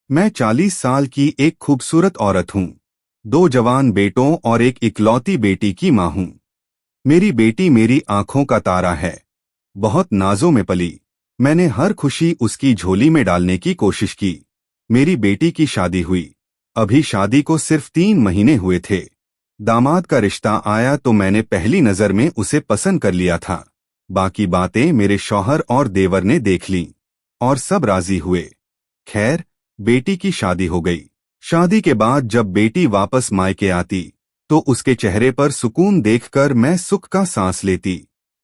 मैं 40 साल की एक खूबसूरत औरत हूँ। 2 जवान बेटों और एक इकलौती बेटी की माँ हूँ। मेरी बेटी मेरी आंखों का तारा है। बहुत नाजों में पली। मैंने हर खुशी उसकी झोली में डालने की कोशिश की। मेरी बेटी की शादी हुई। अभी शादी को सिर्फ 3 महीने हुए थे। दामाद का रिश्ता आया तो मैंने पहली नजर में उसे पसंद कर लिया था। बाकी बातें मेरे शौहर और देवर ने देख लीं और सब राजी हुए। खैर, बेटी की शादी हो गई। शादी के बाद जब बेटी वापस मायके आती तो उसके चेहरे पर सुकून देखकर मैं सुख का सांस लेती।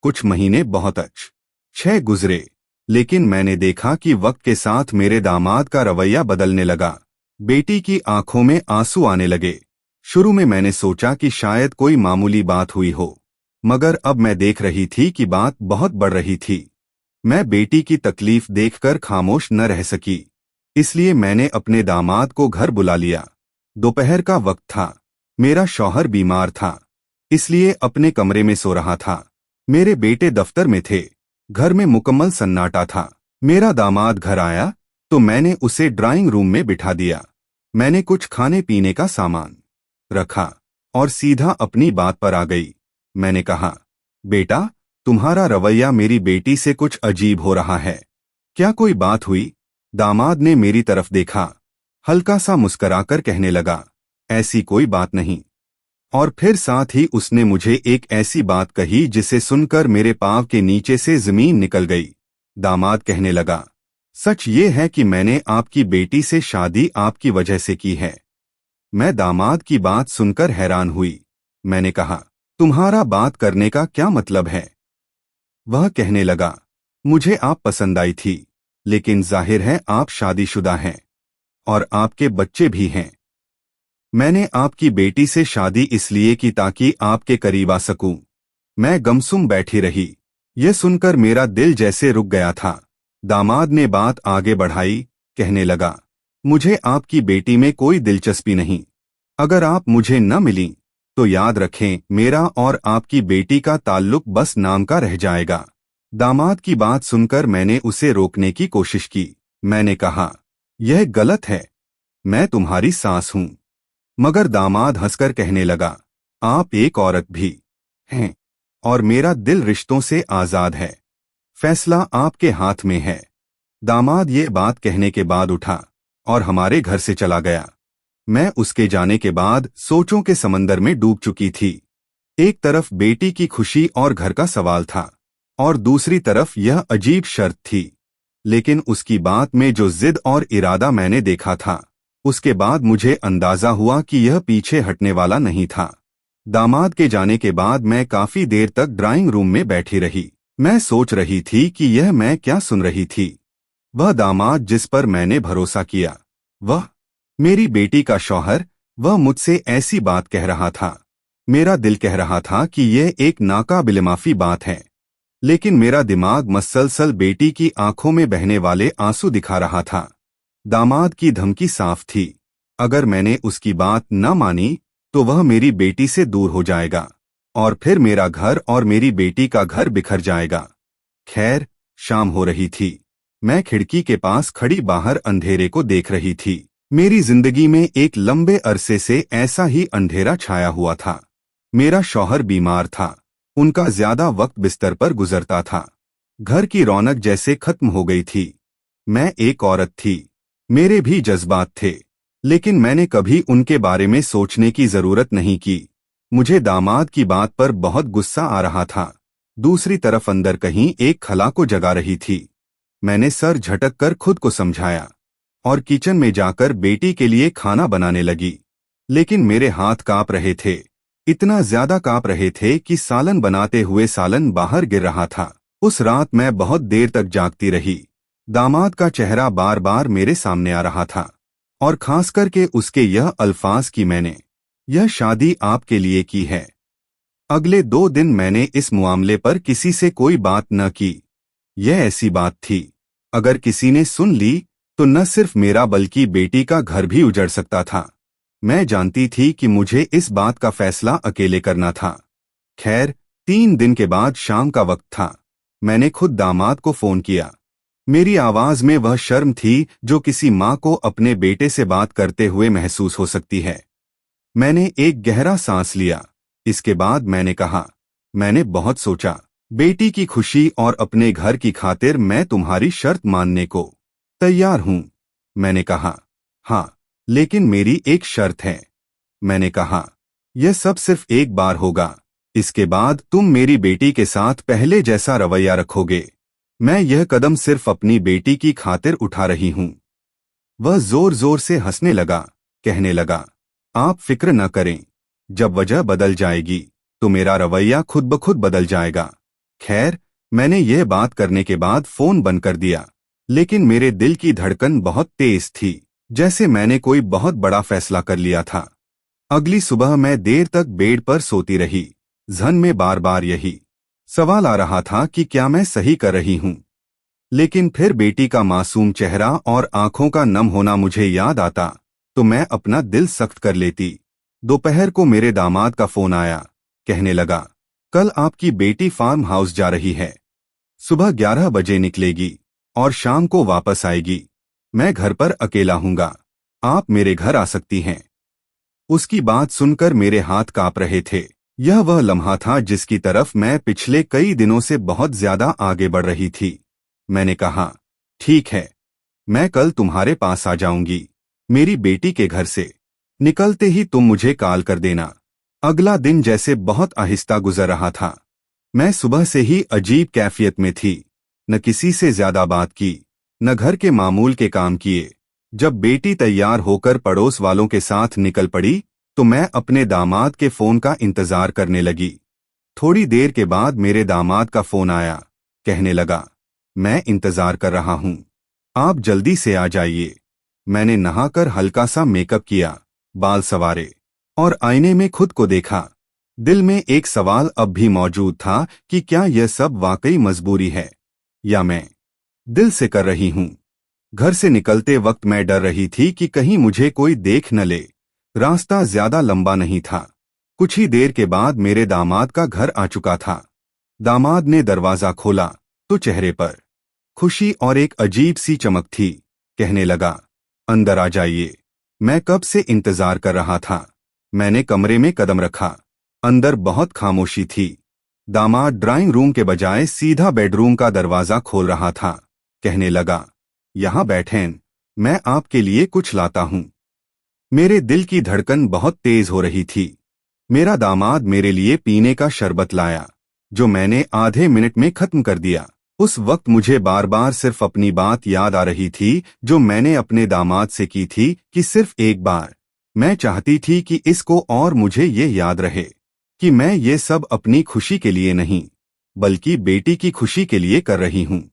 कुछ महीने बहुत अच्छे गुजरे, लेकिन मैंने देखा कि वक्त के साथ मेरे दामाद का रवैया बदलने लगा। बेटी की आंखों में आंसू आने लगे। शुरू में मैंने सोचा कि शायद कोई मामूली बात हुई हो, मगर अब मैं देख रही थी कि बात बहुत बढ़ रही थी। मैं बेटी की तकलीफ देखकर खामोश न रह सकी, इसलिए मैंने अपने दामाद को घर बुला लिया। दोपहर का वक्त था। मेरा शौहर बीमार था, इसलिए अपने कमरे में सो रहा था। मेरे बेटे दफ्तर में थे। घर में मुकम्मल सन्नाटा था। मेरा दामाद घर आया तो मैंने उसे ड्राइंग रूम में बिठा दिया। मैंने कुछ खाने पीने का सामान रखा और सीधा अपनी बात पर आ गई। मैंने कहा, बेटा, तुम्हारा रवैया मेरी बेटी से कुछ अजीब हो रहा है। क्या कोई बात हुई? दामाद ने मेरी तरफ देखा, हल्का सा मुस्कराकर कहने लगा, ऐसी कोई बात नहीं। और फिर साथ ही उसने मुझे एक ऐसी बात कही जिसे सुनकर मेरे पांव के नीचे से जमीन निकल गई। दामाद कहने लगा, सच ये है कि मैंने आपकी बेटी से शादी आपकी वजह से की है। मैं दामाद की बात सुनकर हैरान हुई। मैंने कहा, तुम्हारा बात करने का क्या मतलब है? वह कहने लगा, मुझे आप पसंद आई थी, लेकिन जाहिर है आप शादीशुदा हैं और आपके बच्चे भी हैं। मैंने आपकी बेटी से शादी इसलिए की ताकि आपके करीब आ सकूं। मैं गमसुम बैठी रही। यह सुनकर मेरा दिल जैसे रुक गया था। दामाद ने बात आगे बढ़ाई, कहने लगा, मुझे आपकी बेटी में कोई दिलचस्पी नहीं। अगर आप मुझे न मिलीं तो याद रखें, मेरा और आपकी बेटी का ताल्लुक बस नाम का रह जाएगा। दामाद की बात सुनकर मैंने उसे रोकने की कोशिश की। मैंने कहा, यह गलत है। मैं तुम्हारी सास हूं। मगर दामाद हंसकर कहने लगा, आप एक औरत भी हैं और मेरा दिल रिश्तों से आजाद है। फैसला आपके हाथ में है। दामाद ये बात कहने के बाद उठा और हमारे घर से चला गया। मैं उसके जाने के बाद सोचों के समंदर में डूब चुकी थी। एक तरफ बेटी की खुशी और घर का सवाल था और दूसरी तरफ यह अजीब शर्त थी। लेकिन उसकी बात में जो जिद और इरादा मैंने देखा था, उसके बाद मुझे अंदाजा हुआ कि यह पीछे हटने वाला नहीं था। दामाद के जाने के बाद मैं काफी देर तक ड्राइंग रूम में बैठी रही। मैं सोच रही थी कि यह मैं क्या सुन रही थी। वह दामाद जिस पर मैंने भरोसा किया, वह मेरी बेटी का शौहर, वह मुझसे ऐसी बात कह रहा था। मेरा दिल कह रहा था कि यह एक नाकाबिलमाफी बात है, लेकिन मेरा दिमाग मसलसल बेटी की आंखों में बहने वाले आंसू दिखा रहा था। दामाद की धमकी साफ थी, अगर मैंने उसकी बात न मानी तो वह मेरी बेटी से दूर हो जाएगा और फिर मेरा घर और मेरी बेटी का घर बिखर जाएगा। खैर, शाम हो रही थी। मैं खिड़की के पास खड़ी बाहर अंधेरे को देख रही थी। मेरी जिंदगी में एक लंबे अरसे से ऐसा ही अंधेरा छाया हुआ था। मेरा शौहर बीमार था। उनका ज्यादा वक्त बिस्तर पर गुजरता था। घर की रौनक जैसे खत्म हो गई थी। मैं एक औरत थी। मेरे भी जज्बात थे, लेकिन मैंने कभी उनके बारे में सोचने की जरूरत नहीं की। मुझे दामाद की बात पर बहुत गुस्सा आ रहा था। दूसरी तरफ अंदर कहीं एक खला को जगा रही थी। मैंने सर झटक कर खुद को समझाया और किचन में जाकर बेटी के लिए खाना बनाने लगी। लेकिन मेरे हाथ कांप रहे थे। इतना ज्यादा कांप रहे थे कि सालन बनाते हुए सालन बाहर गिर रहा था। उस रात मैं बहुत देर तक जागती रही। दामाद का चेहरा बार बार मेरे सामने आ रहा था और खास करके उसके यह अल्फाज कि मैंने यह शादी आपके लिए की है। अगले 2 दिन मैंने इस मामले पर किसी से कोई बात न की। यह ऐसी बात थी, अगर किसी ने सुन ली तो न सिर्फ मेरा बल्कि बेटी का घर भी उजड़ सकता था। मैं जानती थी कि मुझे इस बात का फैसला अकेले करना था। खैर, 3 दिन के बाद शाम का वक्त था। मैंने खुद दामाद को फोन किया। मेरी आवाज में वह शर्म थी जो किसी माँ को अपने बेटे से बात करते हुए महसूस हो सकती है। मैंने एक गहरा सांस लिया। इसके बाद मैंने कहा, मैंने बहुत सोचा। बेटी की खुशी और अपने घर की खातिर मैं तुम्हारी शर्त मानने को तैयार हूं। मैंने कहा, हाँ, लेकिन मेरी एक शर्त है। मैंने कहा, यह सब सिर्फ एक बार होगा। इसके बाद तुम मेरी बेटी के साथ पहले जैसा रवैया रखोगे। मैं यह कदम सिर्फ अपनी बेटी की खातिर उठा रही हूं। वह जोर जोर से हंसने लगा, कहने लगा, आप फिक्र न करें। जब वजह बदल जाएगी तो मेरा रवैया खुद ब खुद बदल जाएगा। खैर, मैंने यह बात करने के बाद फोन बंद कर दिया, लेकिन मेरे दिल की धड़कन बहुत तेज थी, जैसे मैंने कोई बहुत बड़ा फैसला कर लिया था। अगली सुबह मैं देर तक बेड पर सोती रही। जहन में बार बार यही सवाल आ रहा था कि क्या मैं सही कर रही हूं। लेकिन फिर बेटी का मासूम चेहरा और आंखों का नम होना मुझे याद आता तो मैं अपना दिल सख्त कर लेती। दोपहर को मेरे दामाद का फोन आया। कहने लगा, कल आपकी बेटी फार्म हाउस जा रही है। सुबह 11 बजे निकलेगी और शाम को वापस आएगी। मैं घर पर अकेला हूंगा। आप मेरे घर आ सकती हैं। उसकी बात सुनकर मेरे हाथ कांप रहे थे। यह वह लम्हा था जिसकी तरफ मैं पिछले कई दिनों से बहुत ज्यादा आगे बढ़ रही थी। मैंने कहा, ठीक है, मैं कल तुम्हारे पास आ जाऊंगी। मेरी बेटी के घर से निकलते ही तुम मुझे कॉल कर देना। अगला दिन जैसे बहुत आहिस्ता गुजर रहा था। मैं सुबह से ही अजीब कैफियत में थी। न किसी से ज्यादा बात की, न घर के मामूल के काम किए। जब बेटी तैयार होकर पड़ोस वालों के साथ निकल पड़ी तो मैं अपने दामाद के फोन का इंतजार करने लगी। थोड़ी देर के बाद मेरे दामाद का फोन आया। कहने लगा, मैं इंतजार कर रहा हूं, आप जल्दी से आ जाइए। मैंने नहाकर हल्का सा मेकअप किया, बाल संवारे और आईने में खुद को देखा। दिल में एक सवाल अब भी मौजूद था कि क्या यह सब वाकई मजबूरी है या मैं दिल से कर रही हूं। घर से निकलते वक्त मैं डर रही थी कि कहीं मुझे कोई देख न ले। रास्ता ज्यादा लंबा नहीं था। कुछ ही देर के बाद मेरे दामाद का घर आ चुका था। दामाद ने दरवाजा खोला तो चेहरे पर खुशी और एक अजीब सी चमक थी। कहने लगा, अंदर आ जाइए, मैं कब से इंतजार कर रहा था। मैंने कमरे में कदम रखा। अंदर बहुत खामोशी थी। दामाद ड्राइंग रूम के बजाय सीधा बेडरूम का दरवाजा खोल रहा था। कहने लगा, यहाँ बैठें, मैं आपके लिए कुछ लाता हूँ। मेरे दिल की धड़कन बहुत तेज हो रही थी। मेरा दामाद मेरे लिए पीने का शरबत लाया, जो मैंने आधे मिनट में खत्म कर दिया। उस वक्त मुझे बार बार सिर्फ अपनी बात याद आ रही थी जो मैंने अपने दामाद से की थी कि सिर्फ एक बार। मैं चाहती थी कि इसको और मुझे ये याद रहे कि मैं ये सब अपनी खुशी के लिए नहीं, बल्कि बेटी की खुशी के लिए कर रही हूँ।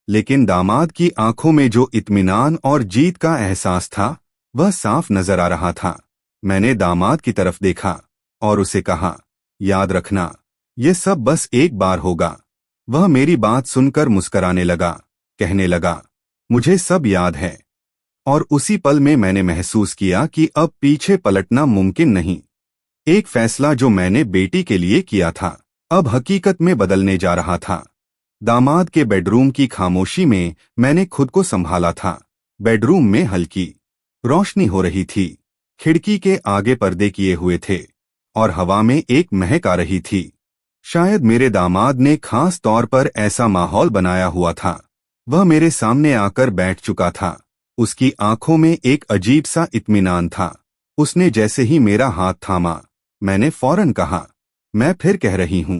लेकिन दामाद की आंखों में जो इत्मीनान और जीत का एहसास था, वह साफ नजर आ रहा था। मैंने दामाद की तरफ देखा और उसे कहा, याद रखना, ये सब बस एक बार होगा। वह मेरी बात सुनकर मुस्कराने लगा। कहने लगा, मुझे सब याद है। और उसी पल में मैंने महसूस किया कि अब पीछे पलटना मुमकिन नहीं। एक फैसला जो मैंने बेटी के लिए किया था, अब हकीकत में बदलने जा रहा था। दामाद के बेडरूम की खामोशी में मैंने खुद को संभाला था। बेडरूम में हल्की रोशनी हो रही थी। खिड़की के आगे पर्दे किए हुए थे और हवा में एक महक आ रही थी। शायद मेरे दामाद ने खास तौर पर ऐसा माहौल बनाया हुआ था। वह मेरे सामने आकर बैठ चुका था। उसकी आंखों में एक अजीब सा इत्मीनान था। उसने जैसे ही मेरा हाथ थामा, मैंने फौरन कहा, मैं फिर कह रही हूं,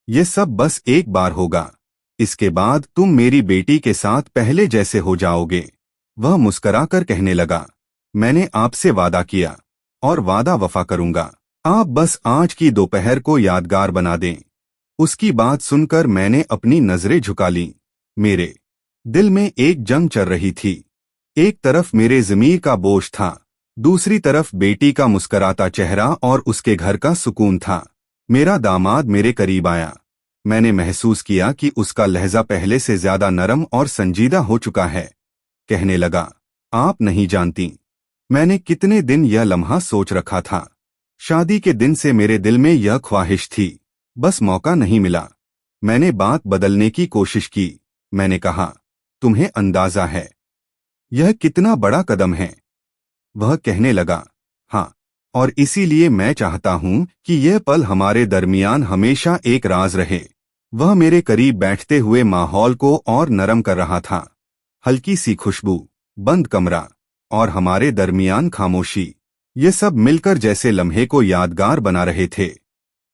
ये सब बस एक बार होगा। इसके बाद तुम मेरी बेटी के साथ पहले जैसे हो जाओगे। वह मुस्कराकर कहने लगा, मैंने आपसे वादा किया और वादा वफा करूंगा। आप बस आज की दोपहर को यादगार बना दें। उसकी बात सुनकर मैंने अपनी नजरें झुका लीं। मेरे दिल में एक जंग चल रही थी। एक तरफ मेरे ज़मीर का बोझ था, दूसरी तरफ बेटी का मुस्कराता चेहरा और उसके घर का सुकून था। मेरा दामाद मेरे करीब आया। मैंने महसूस किया कि उसका लहजा पहले से ज्यादा नरम और संजीदा हो चुका है। कहने लगा, आप नहीं जानती, मैंने कितने दिन यह लम्हा सोच रखा था। शादी के दिन से मेरे दिल में यह ख्वाहिश थी, बस मौका नहीं मिला। मैंने बात बदलने की कोशिश की। मैंने कहा, तुम्हें अंदाजा है यह कितना बड़ा कदम है? वह कहने लगा, हाँ, और इसीलिए मैं चाहता हूं कि यह पल हमारे दरमियान हमेशा एक राज रहे। वह मेरे करीब बैठते हुए माहौल को और नरम कर रहा था। हल्की सी खुशबू, बंद कमरा और हमारे दरमियान खामोशी, ये सब मिलकर जैसे लम्हे को यादगार बना रहे थे।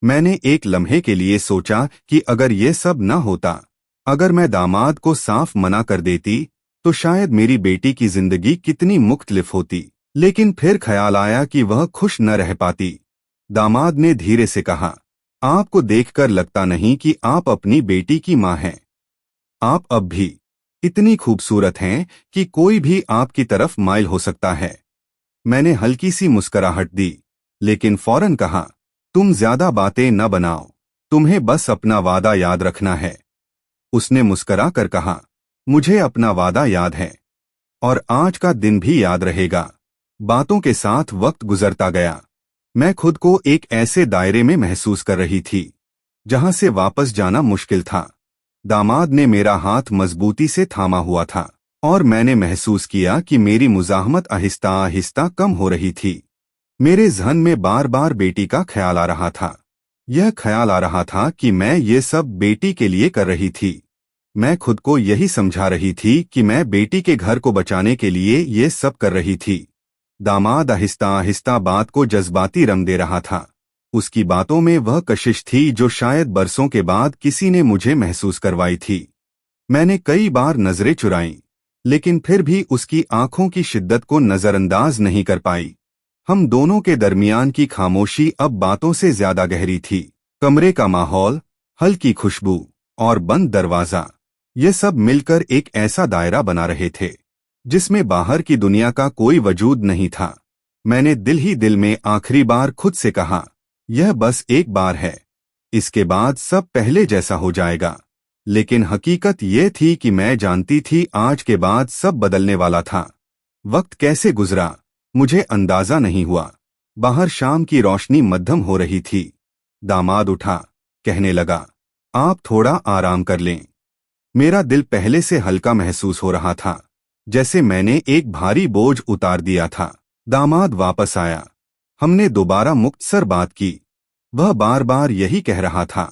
मैंने एक लम्हे के लिए सोचा कि अगर ये सब न होता, अगर मैं दामाद को साफ मना कर देती, तो शायद मेरी बेटी की जिंदगी कितनी मुख्तलिफ होती। लेकिन फिर ख्याल आया कि वह खुश न रह पाती। दामाद ने धीरे से कहा, आपको देखकर लगता नहीं कि आप अपनी बेटी की माँ हैं। आप अब भी इतनी खूबसूरत हैं कि कोई भी आपकी तरफ माइल हो सकता है। मैंने हल्की सी मुस्कुराहट दी, लेकिन फौरन कहा, तुम ज्यादा बातें न बनाओ, तुम्हें बस अपना वादा याद रखना है। उसने मुस्कुरा कर कहा, मुझे अपना वादा याद है और आज का दिन भी याद रहेगा। बातों के साथ वक्त गुजरता गया। मैं खुद को एक ऐसे दायरे में महसूस कर रही थी जहां से वापस जाना मुश्किल था। दामाद ने मेरा हाथ मजबूती से थामा हुआ था और मैंने महसूस किया कि मेरी मुज़ाहमत आहिस्ता आहिस्ता कम हो रही थी। मेरे ज़हन में बार बार बेटी का ख्याल आ रहा था। यह ख्याल आ रहा था कि मैं ये सब बेटी के लिए कर रही थी। मैं खुद को यही समझा रही थी कि मैं बेटी के घर को बचाने के लिए ये सब कर रही थी। दामाद आहिस्ता आहिस्ता बात को जज्बाती रंग दे रहा था। उसकी बातों में वह कशिश थी जो शायद बरसों के बाद किसी ने मुझे महसूस करवाई थी। मैंने कई बार नजरें चुराईं, लेकिन फिर भी उसकी आंखों की शिद्दत को नजरअंदाज नहीं कर पाई। हम दोनों के दरमियान की खामोशी अब बातों से ज्यादा गहरी थी। कमरे का माहौल, हल्की खुशबू और बंद दरवाजा, ये सब मिलकर एक ऐसा दायरा बना रहे थे जिसमें बाहर की दुनिया का कोई वजूद नहीं था। मैंने दिल ही दिल में आखिरी बार खुद से कहा, यह बस एक बार है, इसके बाद सब पहले जैसा हो जाएगा। लेकिन हकीकत यह थी कि मैं जानती थी आज के बाद सब बदलने वाला था। वक्त कैसे गुजरा मुझे अंदाजा नहीं हुआ। बाहर शाम की रोशनी मध्यम हो रही थी। दामाद उठा, कहने लगा, आप थोड़ा आराम कर लें। मेरा दिल पहले से हल्का महसूस हो रहा था, जैसे मैंने एक भारी बोझ उतार दिया था। दामाद वापस आया। हमने दोबारा मुख्तसर बात की। वह बार बार यही कह रहा था,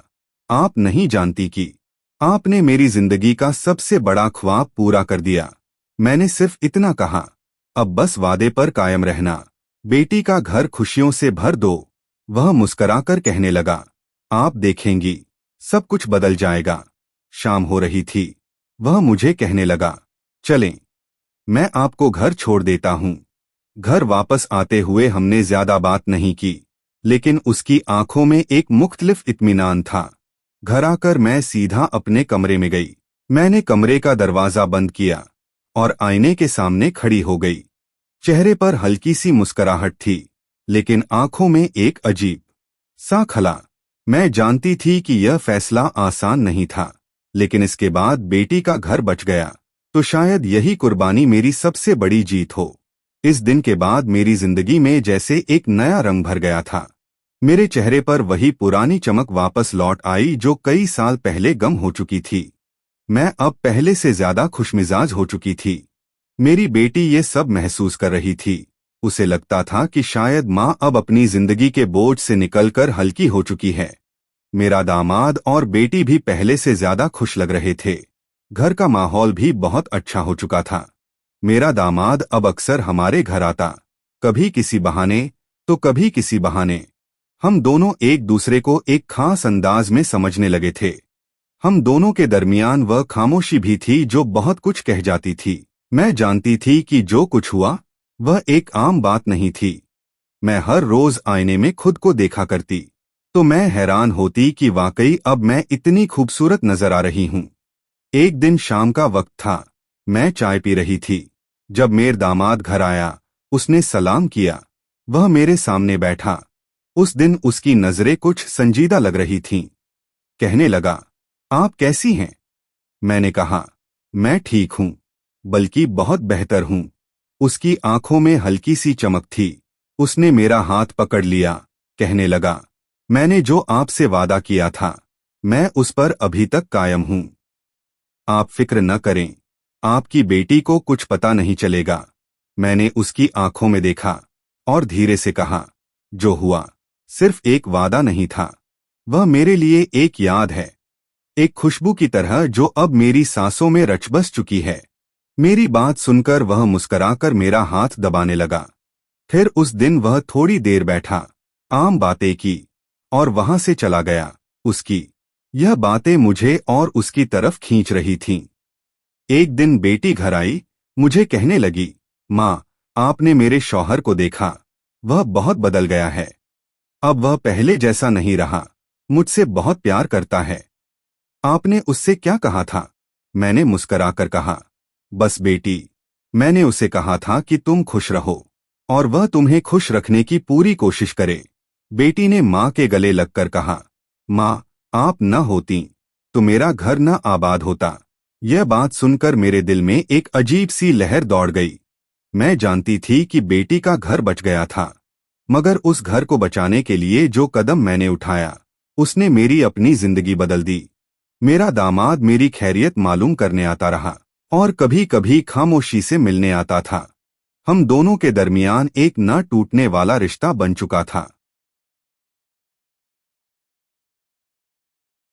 आप नहीं जानती कि आपने मेरी जिंदगी का सबसे बड़ा ख्वाब पूरा कर दिया। मैंने सिर्फ इतना कहा, अब बस वादे पर कायम रहना, बेटी का घर खुशियों से भर दो। वह मुस्कुराकर कहने लगा, आप देखेंगी सब कुछ बदल जाएगा। शाम हो रही थी। वह मुझे कहने लगा, चलें, मैं आपको घर छोड़ देता हूं। घर वापस आते हुए हमने ज्यादा बात नहीं की, लेकिन उसकी आंखों में एक मुख्तलिफ इत्मीनान था। घर आकर मैं सीधा अपने कमरे में गई। मैंने कमरे का दरवाजा बंद किया और आईने के सामने खड़ी हो गई। चेहरे पर हल्की सी मुस्कुराहट थी, लेकिन आंखों में एक अजीब सा खला। मैं जानती थी कि यह फैसला आसान नहीं था, लेकिन इसके बाद बेटी का घर बच गया तो शायद यही कुर्बानी मेरी सबसे बड़ी जीत हो। इस दिन के बाद मेरी जिंदगी में जैसे एक नया रंग भर गया था। मेरे चेहरे पर वही पुरानी चमक वापस लौट आई जो कई साल पहले गम हो चुकी थी। मैं अब पहले से ज्यादा खुशमिजाज हो चुकी थी। मेरी बेटी ये सब महसूस कर रही थी। उसे लगता था कि शायद माँ अब अपनी जिंदगी के बोझ से निकलकर हल्की हो चुकी है। मेरा दामाद और बेटी भी पहले से ज्यादा खुश लग रहे थे। घर का माहौल भी बहुत अच्छा हो चुका था। मेरा दामाद अब अक्सर हमारे घर आता, कभी किसी बहाने तो कभी किसी बहाने। हम दोनों एक दूसरे को एक खास अंदाज में समझने लगे थे। हम दोनों के दरमियान वह खामोशी भी थी जो बहुत कुछ कह जाती थी। मैं जानती थी कि जो कुछ हुआ वह एक आम बात नहीं थी। मैं हर रोज आईने में खुद को देखा करती तो मैं हैरान होती कि वाकई अब मैं इतनी खूबसूरत नजर आ रही हूँ। एक दिन शाम का वक्त था। मैं चाय पी रही थी जब मेरा दामाद घर आया। उसने सलाम किया। वह मेरे सामने बैठा। उस दिन उसकी नजरें कुछ संजीदा लग रही थीं। कहने लगा, आप कैसी हैं? मैंने कहा, मैं ठीक हूं, बल्कि बहुत बेहतर हूं। उसकी आंखों में हल्की सी चमक थी। उसने मेरा हाथ पकड़ लिया, कहने लगा, मैंने जो आपसे वादा किया था मैं उस पर अभी तक कायम हूं। आप फिक्र न करें, आपकी बेटी को कुछ पता नहीं चलेगा। मैंने उसकी आंखों में देखा और धीरे से कहा, जो हुआ सिर्फ एक वादा नहीं था, वह मेरे लिए एक याद है, एक खुशबू की तरह जो अब मेरी सांसों में रच बस चुकी है। मेरी बात सुनकर वह मुस्कुराकर मेरा हाथ दबाने लगा। फिर उस दिन वह थोड़ी देर बैठा, आम बातें की और वहां से चला गया। उसकी यह बातें मुझे और उसकी तरफ खींच रही थीं। एक दिन बेटी घर आई, मुझे कहने लगी, माँ, आपने मेरे शौहर को देखा, वह बहुत बदल गया है। अब वह पहले जैसा नहीं रहा, मुझसे बहुत प्यार करता है। आपने उससे क्या कहा था? मैंने मुस्कराकर कहा, बस बेटी, मैंने उसे कहा था कि तुम खुश रहो और वह तुम्हें खुश रखने की पूरी कोशिश करे। बेटी ने माँ के गले लगकर कहा, माँ, आप न होती तो मेरा घर न आबाद होता। यह बात सुनकर मेरे दिल में एक अजीब सी लहर दौड़ गई। मैं जानती थी कि बेटी का घर बच गया था, मगर उस घर को बचाने के लिए जो कदम मैंने उठाया, उसने मेरी अपनी जिंदगी बदल दी। मेरा दामाद मेरी खैरियत मालूम करने आता रहा और कभी कभी खामोशी से मिलने आता था। हम दोनों के दरमियान एक न टूटने वाला रिश्ता बन चुका था।